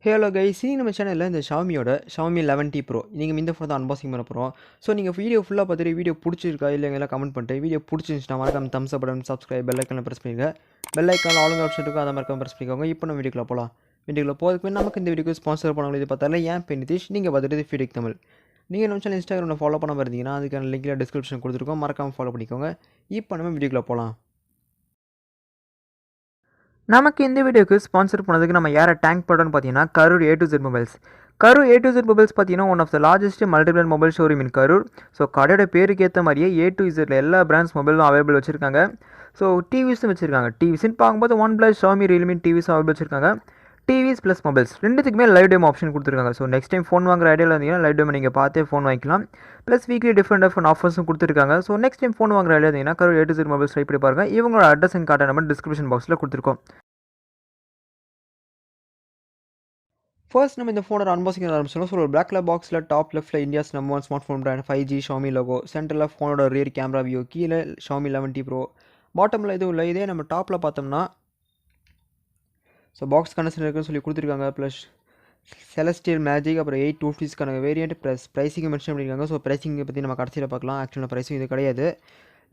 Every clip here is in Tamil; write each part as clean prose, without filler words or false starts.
ஹலோ கைஸ், இன்னைக்கு நம்ம சேனலில் இந்த Xiaomi 11t Pro நீங்கள் இந்த ஃபோன் தான் அன்பாக்சிங் பண்ண போகிறோம். ஸோ நீங்கள் வீடியோ ஃபுல்லாக பார்த்துட்டு வீடியோ பிடிச்சிருக்கா இல்லைங்களா கமெண்ட் பண்ணிட்டு வீடியோ பிடிச்சிருந்துச்சுன்னா மறக்காம தம்ஸ் அப் பட்டன் சப்ஸ்கிரைப் பெல் ஐக்கான ப்ரெஸ் பண்ணிடுங்க. பெல் ஐக்கான ஆளுங்க ஆப்ஷன் இருக்கும், அதை மறக்காம ப்ரெஸ் பண்ணிக்கோங்க. இப்போ நம்ம வீடியோக்குள்ள போகலாம். வீடியோக்குள்ள போகிறதுக்கு நமக்கு இந்த வீடியோக்கு ஸ்பான்சர் பண்ணவங்க இது பார்த்தால ஏன் பேர் நிதிஷ், நீங்கள் பார்த்துட்டு Fewtech Tamil. நீங்கள் நம்ம சேனல் இன்ஸ்டாகிராமில் ஃபாலோ பண்ணாமல் இருந்தீங்கன்னா அதுக்கான லிங்க்கில் டிஸ்கிரிப்ஷன் கொடுத்துருக்கோம், மறக்காமல் ஃபாலோ பண்ணிக்கோங்க. இப்போ நம்ம வீடியோக்குள்ள போகலாம். நமக்கு இந்த வீடியோக்கு ஸ்பான்சர் பண்ணதுக்கு நம்ம யாரை டேங்க் பண்ணுறோன்னு பார்த்தீங்கன்னா Karur A to Z mobiles. Karur A to Z mobiles பார்த்தீங்கன்னா one of the largest multibrand mobile showroom in Karur. So கடையோட பேருக்கு ஏற்ற மாதிரியே A to Z எல்லா பிராண்ட்ஸ் மொபைலும் அவைலபிள் வச்சுருக்காங்க. ஸோ டிவிஸும் வச்சுருக்காங்க. டிவிஸ்ன்னு பார்க்கும்போது OnePlus, Xiaomi, Realme TVs available வச்சுருக்காங்க. டிவிஸ் ப்ளஸ் மொபைல்ஸ் ரெண்டுத்துக்குமே லைவ் டெமோ ஆப்ஷன் கொடுத்துருக்காங்க. ஸோ நெக்ஸ்ட் டைம் ஃபோன் வாங்குற ஐடியாவில் இருந்தீங்கன்னா லைவ் டெமோ நீங்கள் பார்த்தே ஃபோன் வாங்கிக்கலாம். ப்ளஸ் வீக்லி டிஃப்ரெண்ட் ஆஃபர்ஸும் கொடுத்துருக்காங்க. ஸோ நெக்ஸ்ட் டைம் ஃபோன் வாங்குற ஐடியா இருந்தீங்கன்னா Karur A to Z mobiles try பண்ணி பாருங்கள். இவங்களோட அட்ரஸ் அண்ட் கார்டை நம்ம டிஸ்கிரிப்ஷன் பாக்ஸில் கொடுத்துருக்கோம். ஃபர்ஸ்ட் நம்ம இந்த ஃபோனோட அன்பாக்சிங் ஆரம்பிச்சோம். ஸோ ஒரு பிளாக் கலர் பாக்ஸில் டாப் லெஃப்ட்டில் India's number 1 smart phone brand 5G Xiaomi logo, சென்டரில் ஃபோனோட ரியர் கேமரா வியூ, கீழே Xiaomi 11t Pro, பாட்டமில் எதுவும் இல்லை. இதே நம்ம டாப்பில் பார்த்தோம்னா ஸோ பாக்ஸ் கனெக்ஷன் இருக்குன்னு சொல்லி கொடுத்துருக்காங்க. ப்ளஸ் செலஸ்டியல் மேஜிக், அப்புறம் 8 250க்கான வேரியண்ட், ப்ளஸ் ப்ரைஸிங் மென்ஷன் பண்ணியிருக்காங்க. ஸோ ப்ரைஸிங்கை பற்றி நம்ம கடைசியில் பார்க்கலாம். ஆக்சுவலாக ப்ரைஸிங் இது கிடையாது.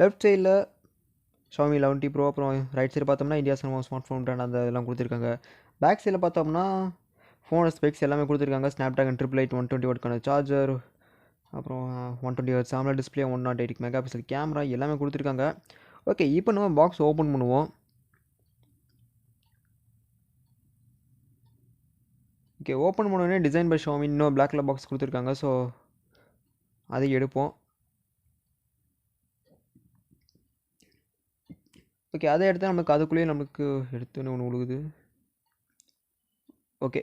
லெஃப்ட் சைடில் Xiaomi 11t Pro, அப்புறம் ரைட் சைடு பார்த்தோம்னா India's number 1 smart phone brand அந்த இதெல்லாம் கொடுத்துருக்காங்க. பேக் சைடில் பார்த்தோம்னா ஃபோனோட ஸ்பெக்ஸ் எல்லாமே கொடுத்துருக்காங்க. ஸ்னாப்ட்ராகன் 888 120 வாட்க்கான சார்ஜர், அப்புறம் 120 hertz AMOLED display, 108 mega pixel camera எல்லாமே கொடுத்துருக்காங்க. ஓகே, இப்போ நம்ம பாக்ஸ் ஓப்பன் பண்ணுவோம். ஓகே, ஓப்பன் பண்ணோடனே டிசைன் பை Xiaomi இன்னும் பிளாக் கலர் பாக்ஸ் கொடுத்துருக்காங்க. ஸோ அதை எடுப்போம். ஓகே, அதை எடுத்தால் நமக்கு அதுக்குள்ளேயே நமக்கு எடுத்துன்னு ஒன்று உழுகுது. ஓகே,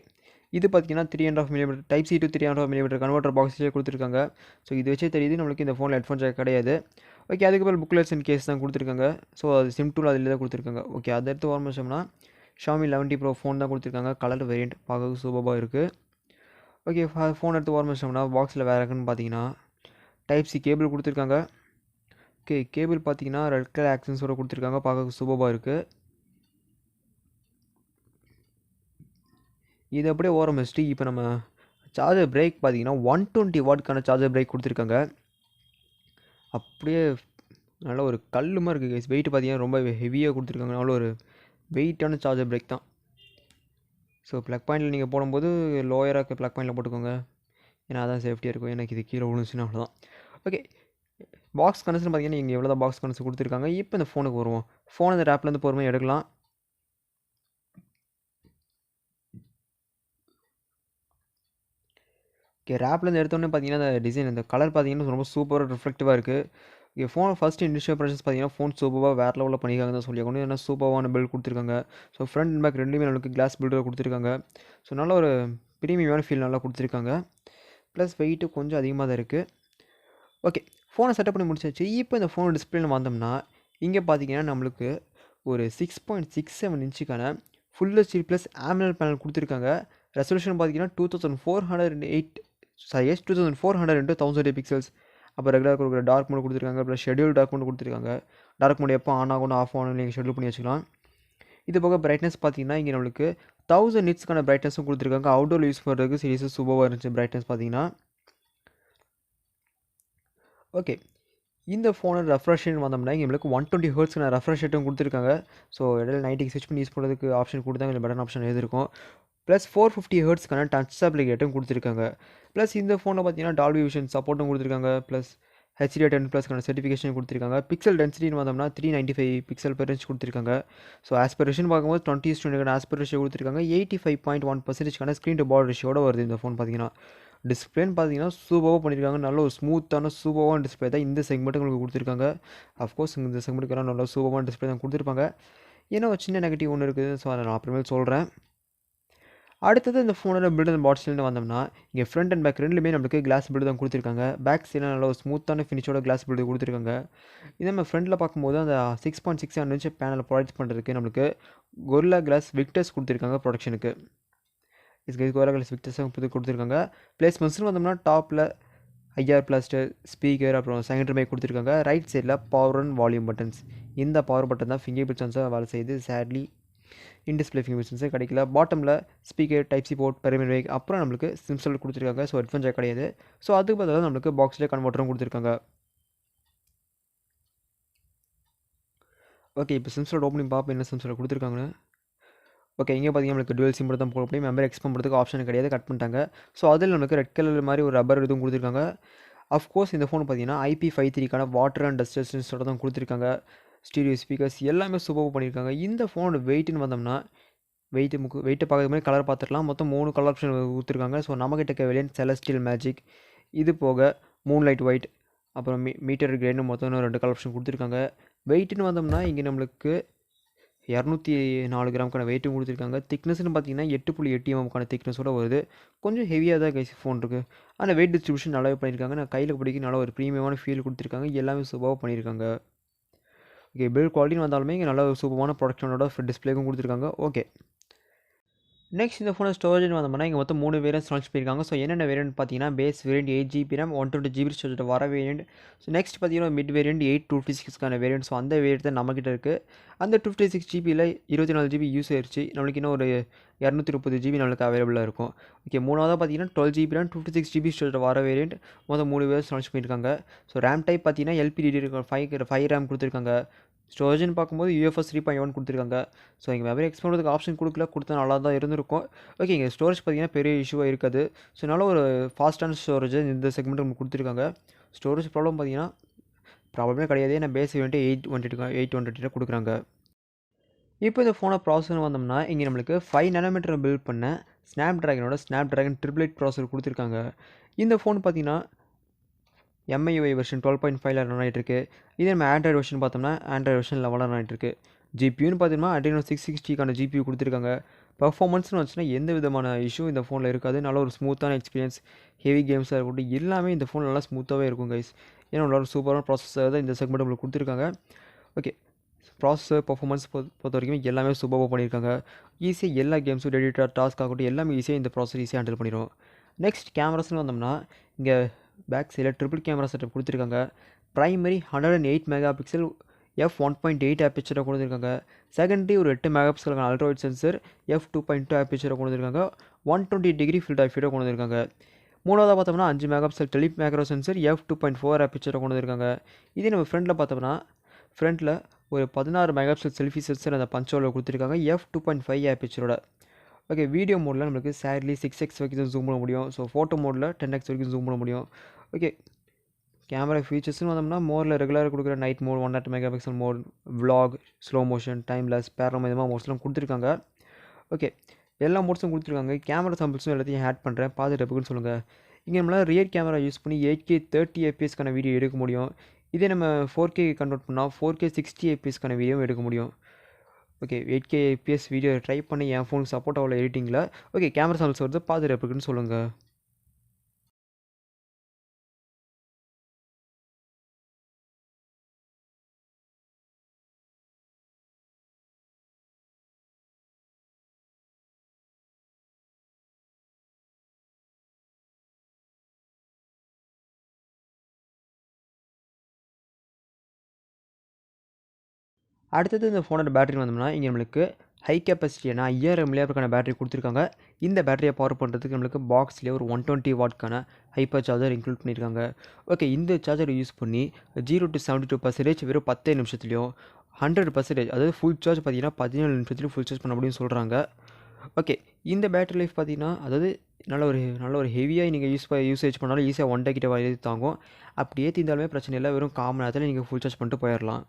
இது பார்த்தீங்கன்னா 3.5 mm type C to 3.5 mm converter பாக்ஸ்லேயே கொடுத்துருக்காங்க. ஸோ இது வச்சே தெரியுது நம்மளுக்கு இந்த ஃபோனில் ஹெட்ஃபோன் ஜாக் கிடையாது. ஓகே, அதுக்கப்புறம் புக்லெட்ஸ் அண்ட் கேஸ் தான் கொடுத்துருக்காங்க. ஸோ அது சிம் டூல் அதில் தான் கொடுத்துருக்காங்க. ஓகே, அதை எடுத்து ஆரம்பிச்சோம்னா Xiaomi 11t Pro ஃபோன் தான் கொடுத்துருக்காங்க. கலர் வேரியண்ட் பார்க்க சூப்பராக இருக்குது. ஓகே, ஃபோன் எடுத்து ஆரம்பிச்சோம்னா பாக்ஸில் வேறு இருக்குன்னு பார்த்தீங்கன்னா டைப் சி கேபிள் கொடுத்துருக்காங்க. ஓகே, கேபிள் பார்த்தீங்கன்னா ரெட் கலர் ஆக்சன்ஸோடு கொடுத்துருக்காங்க. பார்க்க சூப்பராக இருக்குது. இது அப்படியே ஓரம் வச்சுட்டு இப்போ நம்ம சார்ஜர் பிரேக் பார்த்தீங்கன்னா 120 வாட்க்கான சார்ஜர் பிரேக் கொடுத்துருக்காங்க. அப்படியே நல்ல ஒரு கல்லுமா இருக்குது கைஸ். வெயிட் பார்த்தீங்கன்னா ரொம்ப ஹெவியாக கொடுத்துருக்காங்க. நல்ல ஒரு வெயிட்டான சார்ஜர் பிரேக் தான். ஸோ ப்ளக் பாயிண்டில் நீங்கள் போடும்போது லோயராக ப்ளக் பாயிண்டில் போட்டுக்கோங்க, ஏன்னா அதான் சேஃப்டியாக இருக்கும். எனக்கு இது கீழே விழுந்துச்சுன்னா அவ்வளோதான். ஓகே, பாக்ஸ் கனெக்ஷன் பார்த்தீங்கன்னா நீங்கள் எவ்வளோ தான் பாக்ஸ் கனெக்ஷன் கொடுத்துருக்காங்க. இப்போ இந்த ஃபோனுக்கு வருவோம். ஃபோன் இந்த ஆப்லேருந்து பொறுமையாக எடுக்கலாம். ஓகே, ரேப்லேருந்து எடுத்தோன்னே பார்த்தீங்கன்னா அந்த டிசைன் இந்த கலர் பார்த்தீங்கன்னா ரொம்ப சூப்பராக ரிஃப்ளெக்டிவாக இருக்குது. Okay, phone first initial prices பார்த்தீங்கன்னா ஃபோன் சூப்பராக வேறு லெவலில் பண்ணியிருக்காங்க தான் சொல்லியாகணும். ஏன்னா சூப்பரான பில்ட் கொடுத்துருக்காங்க. ஸோ ஃப்ரண்ட் அண்ட் பேக் ரெண்டுமே நம்மளுக்கு கிளாஸ் பில்டர் கொடுத்துருக்காங்க. ஸோ நல்ல ஒரு ப்ரீமியமான ஃபீல் நல்லா கொடுத்துருக்காங்க. ப்ளஸ் வெயிட்டு கொஞ்சம் அதிகமாக தான் இருக்குது. ஓகே, ஃபோனை செட்டப் பண்ணி முடிச்சாச்சு. இப்போ இந்த ஃபோன் டிஸ்பிளேல வந்தோம்னா இங்கே பார்த்தீங்கன்னா நம்மளுக்கு ஒரு 6.67 இன்ச்சுக்கான full HD plus AMOLED panel கொடுத்துருக்காங்க. ரெசல்யூஷன் பார்த்தீங்கன்னா 2400 into 1080 பிக்சல்ஸ். அப்போ ரெகுலராக கொடுக்குற டார்க் மோட் கொடுத்துருக்காங்க. ப்ளஸ் ஷெடியூல் டார்க் மோட் கொடுத்துருக்காங்க. டார்க் மோட் எப்போ ஆன் ஆகணும் ஆஃப் ஆகணும் நீங்கள் ஷெடியூல் பண்ணி வச்சுக்கலாம். இது போக பிரைட்னஸ் பார்த்தீங்கன்னா இங்கே நம்மளுக்கு 1000 நிட்ஸ்க்கான பிரைட்னஸும் கொடுத்துருக்காங்க. அவுட்டோர் யூஸ் பண்ணுறதுக்கு சீரியஸாக சூப்பராக இருந்துச்சு பிரைட்னஸ் பார்த்தீங்கன்னா. ஓகே, இந்த ஃபோனோட ரெஃப்ரெஷ் ரேட் வந்தோம்னா இங்கே நம்மளுக்கு 120 ஹெர்ட்ஸ்க்கான ரெஃப்ரெஷ் ரேட்டும் கொடுத்துருக்காங்க. ஸோ இடையில நைட்டுக்கு ஸ்விட்ச் பண்ணி யூஸ் பண்ணுறதுக்கு ஆப்ஷன் கொடுத்தாங்க. இல்லை பட்டன் ஆப்ஷன் எழுதிருக்கும். ப்ளஸ் 450 ஹெர்ட்ஸ்க்கான டச் அப்ளிகேட்டும் கொடுத்துருக்காங்க. ப்ளஸ் இந்த ஃபோனில் பார்த்தீங்கன்னா டால்பி விஷன் சப்போர்ட்டும் கொடுத்துருக்காங்க. ப்ளஸ் HDR10+க்கான சர்டிஃபிகேஷன் கொடுத்துருக்காங்க. பிக்சல் டென்சிட்டின்னு வந்தோம்னா 395 பிக்சல் பெர் இன்ச் கொடுத்துருக்காங்க. ஸோ ஆஸ்பிரேஷன் பார்க்கும்போது 20:20 ஆஸ்பிரேஷன் கொடுத்துருக்காங்க. 85.1% ஸ்க்ரீன் டு பாடி ரேஷியோட வருது இந்த ஃபோன் பார்த்தீங்கன்னா. டிஸ்பிளேன்னு பார்த்தீங்கன்னா சூப்பராக பண்ணியிருக்காங்க. நல்ல ஒரு ஸ்மூத்தான சூப்பரான டிஸ்பிளே தான் இந்த செக்மெண்ட்டுக்கு உங்களுக்கு கொடுத்துருக்காங்க. அஃப்கோர்ஸ் இந்த செக்மெண்ட்டுக்கு நல்ல சூப்பரான டிஸ்பிளே தான் கொடுத்துருப்பாங்க. ஏன்னா ஒரு சின்ன நெகட்டிவ் ஒன்று இருக்குது. ஸோ அதை நான் அப்புறமேல் சொல்கிறேன். அடுத்தது இந்த ஃபோனோட பில்ட் அண்ட் பாட்ஸ்லேருந்து வந்தோம்னா இங்கே ஃப்ரண்ட் அண்ட் பேக் ரெண்டுமே நம்மளுக்கு கிளாஸ் பில்டு தான் கொடுத்துருக்காங்க. பேக் சைடில் நல்ல ஒரு ஸ்மூத்தான ஃபினிஷோட கிளாஸ் பில்டு கொடுத்துருக்காங்க. இதே நம்ம ஃப்ரண்ட்டில் பார்க்கும்போது அந்த 6.67 இன்ச் பேனல் ப்ரொடக்ட் பண்ணுறதுக்கு நம்மளுக்கு கொரில்லா கிளாஸ் விக்டர்ஸ் கொடுத்துருக்காங்க ப்ரொடக்ஷனுக்கு. கொரில்லா கிளாஸ் விக்டர்ஸும் கொடுத்துருக்காங்க. பிளேஸ்மெண்ட்ஸ்னு வந்தோம்னா டாப்பில் IR பிளாஸ்டர், ஸ்பீக்கர், அப்புறம் செகண்டரி மைக் கொடுத்துருக்காங்க. ரைட் சைடில் பவர் அண்ட் வால்யூம் பட்டன்ஸ். இந்த பவர் பட்டன் தான் ஃபிங்கர் பிரிண்ட் சென்சார் வேலை செய்யுது. Sadly in display finger sensor கிடைக்கல. பாட்டமில் ஸ்பீக்கர் டைப் சி போர்ட் பெருமை வைக் அப்புறம் நம்மளுக்கு சிம் ஸ்லாட் கொடுத்துருக்காங்க. ஸோ ஹெட்ஃபோன் ஜாக் கிடையாது. ஸோ அதுக்கு பதிலாக நம்மளுக்கு பாக்ஸ்லேயே கன்வெர்ட்டரும் கொடுத்துருக்காங்க. ஓகே, இப்போ சிம் ஸ்லாட் ஓப்பனிங் பார்ப்போம் என்ன சிம் ஸ்லாட் கொடுத்துருக்காங்கன்னு. ஓகே, இங்கே பார்த்தீங்கன்னா நம்மளுக்கு டுவெல் சிம் தான் போட முடியும். மெமரி எக்ஸ்பேண்ட் பண்ணுறதுக்கு ஆப்ஷன் கிடையாது, கட் பண்ணிட்டாங்க. ஸோ அதில் நம்மளுக்கு ரெட் கலர் மாதிரி ஒரு ரப்பர் இதுவும் கொடுத்துருக்காங்க. அஃப்கோர்ஸ் இந்த ஃபோன் பார்த்தீங்கன்னா IP53 வாட்டர் அண்ட் டஸ்ட் ரெசிஸ்டன்ஸோட தான் கொடுத்துருக்காங்க. ஸ்டீரியோ ஸ்பீக்கர்ஸ் எல்லாமே சூப்பராக பண்ணியிருக்காங்க. இந்த ஃபோனோட வெயிட்னு வந்தோம்னா வெயிட்டை பார்க்குற மாதிரி கலர் பார்த்துக்கலாம். மொத்தம் 3 கலர் ஆப்ஷன் கொடுத்துருக்காங்க. ஸோ நம்மகிட்ட இருக்க வேரியன்ட் செலஸ்டியல் மேஜிக், இது போக மூன்லைட் ஒயிட், அப்புறம் மீட்டர் கிரேட்னு மொத்தம் 2 கலர் ஆப்ஷன் கொடுத்துருக்காங்க. வெயிட்னு வந்தோம்னா இங்கே நம்மளுக்கு 204 கிராமுக்கான வெயிட்டும் கொடுத்துருக்காங்க. திக்னஸ்னு பார்த்தீங்கன்னா 8.8 mm திக்னஸோட வருது. கொஞ்சம் ஹெவியாக தான் கைஸ் ஃபோன் இருக்குது. ஆனால் வெயிட் டிஸ்ட்ரிபியூஷன் நல்லாவே பண்ணியிருக்காங்க. நான் கையில் பிடிக்க நல்லா ஒரு ப்ரீமியமான ஃபீல் கொடுத்துருக்காங்க. எல்லாமே சூப்பராக பண்ணியிருக்காங்க. ஓகே, பில்ட் குவாலிட்டின்னு வந்தாலுமே இங்கே நல்ல ஒரு சூப்பரான ப்ரொடக்ஷனோட டிஸ்பிளேக்கும் கொடுத்துருக்காங்க. ஓகே, நெக்ஸ்ட் இந்த ஃபோனை ஸ்டோரேஜ்னு வந்தோம்னா இங்கே மொத்தம் 3 வேரியன்ட்ஸ் லான்ச் பண்ணியிருக்காங்க. ஸோ என்னென்ன வேரியன்ட் பார்த்தீங்கன்னா base variant 8GB RAM 120GB storage வர வேரியன்ட். ஸோ நெக்ஸ்ட் பார்த்தீங்கன்னா மிட் வேரியன்ட் 856 வேரியன்ட். ஸோ அந்த வேரியன்ட் தான் நம்மகிட்ட இருக்குது. அந்த 256GBயில் 24GB யூஸ் ஆயிடுச்சு. நம்மளுக்கு இன்னும் ஒரு 230GB நம்மளுக்கு அவைலபிளாக இருக்கும். ஓகே, மூணாவதாக பார்த்தீங்கன்னா 12GB RAM 256GB ஸ்டோரேஜ் வர வேரியன்ட். மொத்தம் 3 வேரியன்ட்ஸ் லான்ச் பண்ணியிருக்காங்க. ஸோ ரேம் டைப் பார்த்தீங்கன்னா LPDDR5 RAM கொடுத்துருக்காங்க. ஸ்டோரேஜ்னு பார்க்கும்போது UFS 3.1 கொடுத்துருக்காங்க. ஸோ இங்கே மெமரி எக்ஸ்பேண்ட் பண்ணுறதுக்கு ஆப்ஷன் கொடுத்தா நல்லா தான் இருந்திருக்கும். ஓகே, இங்கே ஸ்டோரேஜ் பார்த்தீங்கன்னா பெரிய இஷ்யூவாக இருக்காது. ஸோ நல்ல ஒரு ஃபாஸ்ட்டான ஸ்டோரேஜ் இந்த செக்மெண்ட் நமக்கு கொடுத்துருக்காங்க. ஸ்டோரேஜ் ப்ராப்ளம் பார்த்தீங்கன்னா ப்ராப்ளமே கிடையாது. ஏன்னா பேஸ் வேரியன்ட்டு 820 கொடுக்குறாங்க. இப்போ இந்த ஃபோனை ப்ராசஸர்னு வந்தோம்னா இங்கே நம்மளுக்கு 5 nm பில்ட் பண்ண ஸ்னாப் ட்ராகன் 888 ப்ராசஸர் கொடுத்துருக்காங்க. இந்த ஃபோன் பார்த்தீங்கன்னா MIUI வெர்ஷன் 12.5 ரன் ஆகிட்டு இருக்கு. இதே நம்ம ஆண்ட்ராய்டு வெர்ஷன் பார்த்தோம்னா ஆண்ட்ராய்டு வெர்ஷன் 11 ரன் ஆகிட்டு இருக்கு. ஜிபியூன்னு பார்த்தீங்கன்னா Adreno 660 ஜிபியூ கொடுத்துருக்காங்க. பர்ஃபார்மன்ஸ்னு வச்சுன்னா எந்த விதமான இஷ்யூ இந்த ஃபோனில் இருக்காது. நல்ல ஒரு ஸ்மூத்தான எக்ஸ்பீரியன்ஸ். ஹெவி கேம்ஸாக இருக்கட்டும் எல்லாமே இந்த ஃபோன் நல்லா ஸ்மூத்தாகவே இருக்கும் கைஸ். ஏன்னா நல்ல சூப்பரான ப்ராசஸர் தான் இந்த செக்மெண்ட் உங்களுக்கு கொடுத்துருக்காங்க. ஓகே, ப்ராசஸர் பர்ஃபார்மன்ஸ் பொறுத்த வரைக்கும் எல்லாமே சூப்பராக பண்ணியிருக்காங்க. ஈஸியாக எல்லா கேம்ஸும் எடிட்டர் டாஸ்க் ஆகட்டும் எல்லாமே ஈஸியாக இந்த ப்ராசஸர் ஈஸியாக ஹேண்டில் பண்ணிடும். நெக்ஸ்ட் கேமராஸ்னு வந்தோம்னா இங்கே பேக் சைடில் ட்ரிபிள் கேமரா செட்டப் கொடுத்துருக்காங்க. ப்ரைமரி 108 MP f1.8 ஆப்பிச்சரை கொடுத்துருக்காங்க. செகண்டரி ஒரு 8 MP ultra wide sensor f2.2 ஆப்பிச்சரை கொடுத்துருக்காங்க. 120° ஃபீல்ட் ஆஃப் வியூ கொண்டு வந்திருக்காங்க. மூணாவதாக பார்த்தோம்னா 5 MP டெலி மேக்ரோ சென்சர் f2.4 ஆப்பிச்சரை கொண்டு வந்திருக்காங்க. இதே நம்ம ஃப்ரண்ட்டில் பார்த்தோம்னா ஃப்ரண்ட்டில் ஒரு 16 MP செல்ஃபி சென்சர் அந்த பஞ்சோவில் கொடுத்துருக்காங்க f2.5 ஆப்பிச்சரோட. ஓகே, வீடியோ மோடில் நம்மளுக்கு சேட்லி 6x வரைக்கும் ஜூம் பண்ண முடியும். ஸோ ஃபோட்டோ மோடில் 10x வரைக்கும் ஜூம் பண்ண முடியும். ஓகே, கேமரா ஃபீச்சர்ஸ்னு வந்தோம்னா மோடில் ரெகுலராக கொடுக்குற night mode 108 MP mode, vlog, slow motion, timeless, panorama இந்த மாதிரி மோட்ஸ்லாம் கொடுத்துருக்காங்க. ஓகே, எல்லா மோட்ஸும் கொடுத்துருக்காங்க. கேமரா சாம்பிள்ஸும் எல்லாத்தையும் ஆட் பண்ணுறேன், பார்த்துட்டு எப்படின்னு சொல்லுங்கள். இங்கே நம்மளால் ரியர் கேமரா யூஸ் பண்ணி 8K 30 fps வீடியோ எடுக்க முடியும். இதே நம்ம 4K கன்வெர்ட் பண்ணால் 4K 60 fps வீடியோவும் எடுக்க முடியும். Okay, 8K fps video try பண்ணி என் ஃபோனுக்கு சப்போர்ட் ஆகல எடிட்டிங்கில். ஓகே, கேமரா சாம்பிள்ஸ் வருது, பார்த்துட்டு எப்படின்னு சொல்லுங்கள். அடுத்தது இந்த ஃபோனோட பேட்டரி வந்தோம்னா இங்கே நம்மளுக்கு ஹை கெப்பாசிட்டியான 5000 mAh பேட்டரி கொடுத்துருக்காங்க. இந்த பேட்டரியை பவர் பண்ணுறதுக்கு நம்மளுக்கு பாக்ஸ்லேயே ஒரு 120 வாட்க்கான ஹைப்பர் சார்ஜர் இன்க்ளூட் பண்ணியிருக்காங்க. ஓகே, இந்த சார்ஜரை யூஸ் பண்ணி 0 to 72% வெறும் 10 நிமிஷத்துலையும் 100% அதாவது ஃபுல் சார்ஜ் பார்த்தீங்கன்னா 17 நிமிஷத்துலையும் ஃபுல் சார்ஜ் பண்ண முடியும்னு சொல்கிறாங்க. ஓகே, இந்த பேட்டரி லைஃப் பார்த்தீங்கன்னா அதாவது நல்ல ஒரு ஹெவியாக நீங்கள் யூசேஜ் பண்ணாலும் ஈஸியாக 1 day கிட்ட வரைக்கும் தாங்கும். அப்படியே தீர்ந்தாலுமே பிரச்சனை இல்லை, வெறும் 1/4 மணி நேரத்தில் நீங்கள் ஃபுல் சார்ஜ் பண்ணிட்டு போயிடலாம்.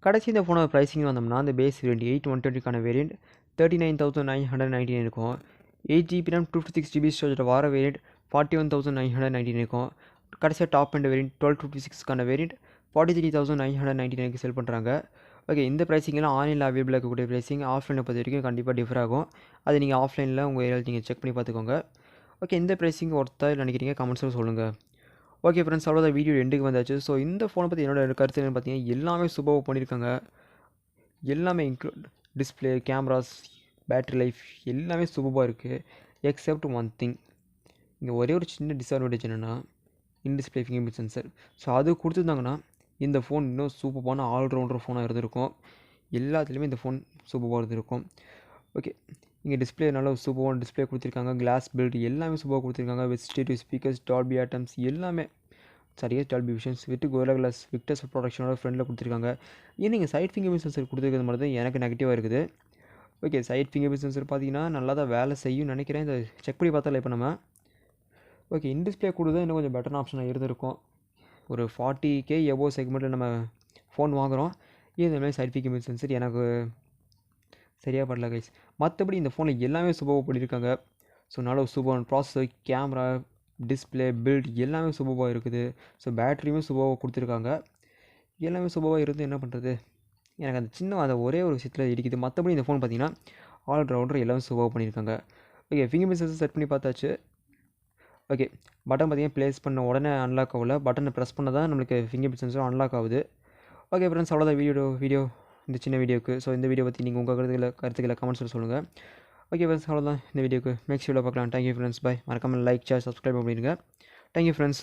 கடைசி இந்த ஃபோனோட ப்ரைஸிங் வந்தோம்னா அந்த பேஸ் வேரியன்ட் 8 வேரியன்ட் 39,999 இருக்கும். 8GB RAM 256GB ஸ்டோரேஜ் வர வேரியன்ட் 41,999 இருக்கும். கடைசியாக டாப் அண்ட் வேரியன்ட் 1256 வேரியன்ட் 43,999 செல் பண்ணுறாங்க. ஓகே, இந்த ப்ரைஸிங்கெல்லாம் ஆன்லைனில் அவைலபிளாக இருக்கக்கூடிய ப்ரைஸிங் ஆஃப்லைனை பொறுத்த வரைக்கும் கண்டிப்பாக டிஃபர் ஆகும். அது நீங்கள் ஆஃப்லைனில் உங்கள் ஏரியாவில் நீங்கள் செக் பண்ணி பார்த்துக்கோங்க. ஓகே, இந்த ப்ரைஸிங் ஒருத்தர் நினைக்கிறீங்க கமெண்ட்ஸில் சொல்லுங்கள். ஓகே ஃப்ரெண்ட்ஸ், அவ்வளோதான், வீடியோ எண்டுக்கு வந்தாச்சு. ஸோ இந்த ஃபோனை பற்றி என்னோட கருத்து என்னென்னு பார்த்தீங்கன்னா எல்லாமே சூப்பராக பண்ணியிருக்காங்க. எல்லாமே include display, cameras, battery life எல்லாமே சூப்பராக இருக்குது. எக்ஸப்ட் ஒன் திங், இங்கே ஒரே ஒரு சின்ன டிஸ்அட்வான்டேஜ் என்னென்னா in display finger sensor. So அது கொடுத்துருந்தாங்கன்னா இந்த ஃபோன் இன்னும் சூப்பரான ஆல்ரவுண்டர் ஃபோனாக இருந்திருக்கும். எல்லாத்துலேயுமே இந்த ஃபோன் சூப்பராக இருக்கும். ஓகே, இங்கே டிஸ்பிளே நல்லா சூப்பரான டிஸ்பிளே கொடுத்துருக்காங்க. கிளாஸ் பில்ட் எல்லாமே சூப்பராக கொடுத்துருக்காங்க. With stereo speakers, Dolby Atmos எல்லாமே சரியாக Dolby visions with Gorilla Glass Victus ப்ரொடக்ஷனோட ஃப்ரெண்டில் கொடுத்துருக்காங்க. ஏன் நீங்கள் சைட் ஃபிங்கர் சென்சர் கொடுத்துருக்கிறது மட்டும் தான் எனக்கு நெகட்டிவாக இருக்குது. ஓகே, சைட் ஃபிங்கர் சென்சர் பார்த்தீங்கன்னா நல்லா தான் வேலை செய்யும் நினைக்கிறேன். இந்த செக் பண்ணி பார்த்தால இப்போ நம்ம ஓகே இன் டிஸ்பிளே கொடுத்தா இன்னும் கொஞ்சம் பெட்டரான ஆப்ஷனாக இருந்திருக்கும். ஒரு 40K எபோ செக்மெண்ட்டில் நம்ம ஃபோன் வாங்குகிறோம். இந்த மாதிரி சைட் ஃபிங்கர் சென்சர் எனக்கு சரியாக படல கைஸ். மற்றபடி இந்த ஃபோனில் எல்லாமே சூப்பராக பண்ணியிருக்காங்க. ஸோ நல்ல சூப்பரான ப்ராசஸர், கேமரா, டிஸ்பிளே, பில்ட் எல்லாமே சூப்பராக இருக்குது. ஸோ பேட்டரியுமே சூப்பராக கொடுத்துருக்காங்க. எல்லாமே சூப்பராக இருந்து என்ன பண்ணுறது, எனக்கு அந்த சின்ன அந்த ஒரே ஒரு விஷயத்தில் இடிக்குது. மற்றபடி இந்த ஃபோன் பார்த்தீங்கன்னா ஆல்ரவுண்டர் எல்லாமே சூப்பராக பண்ணியிருக்காங்க. ஓகே, ஃபிங்கர் சென்சர் செட் பண்ணி பார்த்தாச்சு. ஓகே, பட்டன் பார்த்தீங்கன்னா ப்ளேஸ் பண்ண உடனே அன்லாக் ஆகல. பட்டனை ப்ரெஸ் பண்ண தான் நம்மளுக்கு ஃபிங்கர் சென்சரும் அன்லாக் ஆகுது. ஓகே ஃப்ரெண்ட்ஸ், அவ்வளோதான் வீடியோ இந்த சின்ன வீடியோக்கு. ஸோ இந்த வீடியோ பற்றி நீங்கள் உங்கள் கருத்துக்களை கமெண்ட்ஸில் சொல்லுங்கள். ஓகே ஃப்ரெண்ட்ஸ், அவ்வளோதான் இந்த வீடியோக்கு. நெக்ஸ்ட் வீடியோ பார்க்கலாம். Thank you friends, bye. மறக்காமல் லைக், ஷேர், சப்ஸ்கிரைப் பண்ணிடுங்க. Thank you friends.